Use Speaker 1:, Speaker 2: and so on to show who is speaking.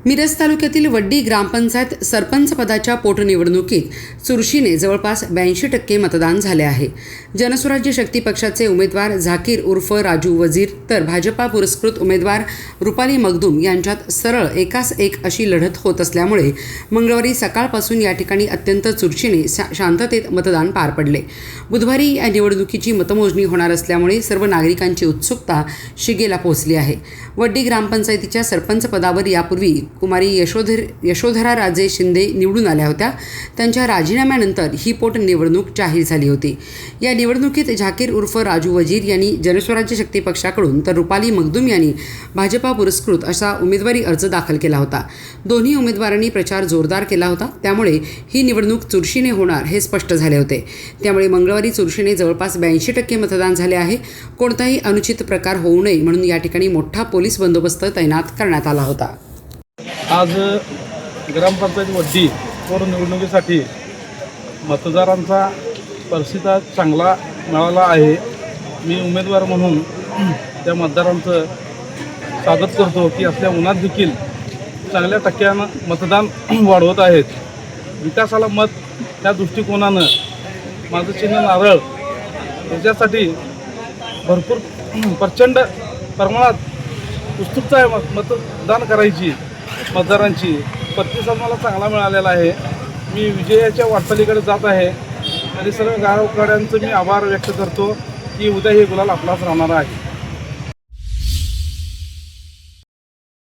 Speaker 1: मिरज तालुक्यातील वड्डी ग्रामपंचायत सरपंच पदाच्या पोटनिवडणुकीत चुरशीने जवळपास 82% मतदान झाले आहे. जनस्वराज्य शक्ती पक्षाचे उमेदवार झाकीर उर्फ राजू वजीर तर भाजपा पुरस्कृत उमेदवार रुपाली मगदूम यांच्यात सरळ एकास एक अशी लढत होत असल्यामुळे मंगळवारी सकाळपासून या ठिकाणी अत्यंत चुरशीने शांततेत मतदान पार पडले. बुधवारी या निवडणुकीची मतमोजणी होणार असल्यामुळे सर्व नागरिकांची उत्सुकता शिगेला पोहोचली आहे. वड्डी ग्रामपंचायतीच्या सरपंच पदावर यापूर्वी कुमारी यशोधरा राजे शिंदे निवडून आल्या होत्या. त्यांच्या राजीनाम्यानंतर ही पोटनिवडणूक जाहीर झाली होती. या निवडणुकीत झाकीर उर्फ राजू वजीर यांनी जनस्वराज्य शक्ती पक्षाकडून तर रुपाली मगदूम यांनी भाजपा पुरस्कृत असा उमेदवारी अर्ज दाखल केला होता. दोन्ही उमेदवारांनी प्रचार जोरदार केला होता. त्यामुळे ही निवडणूक चुरशीने होणार हे स्पष्ट झाले होते. त्यामुळे मंगळवारी चुरशीने जवळपास 82% मतदान झाले आहे. कोणताही अनुचित प्रकार होऊ नये म्हणून या ठिकाणी मोठा पोलीस बंदोबस्त तैनात करण्यात आला होता.
Speaker 2: आज ग्रामपंचायत वड्डी पोटनिवडणुकीसाठी मतदारांचा प्रतिसाद चांगला मिळाला आहे. मी उमेदवार म्हणून त्या मतदारांचं स्वागत करतो की असल्या उन्हात देखील चांगल्या टक्क्यानं मतदान वाढवत आहेत. विकासाला मत त्या दृष्टिकोनानं माझं चिन्ह नारळ याच्यासाठी भरपूर प्रचंड प्रमाणात उत्सुकता आहे मतदान करायची. मतदारांची प्रतिसाद मला चांगला मिळालेला आहे. मी विजयाच्या वाटचालीकडे जात आहे आणि सर्व गावकऱ्यांचं मी आभार व्यक्त करतो की उद्या हे गुलाल आपलाच राहणार आहे.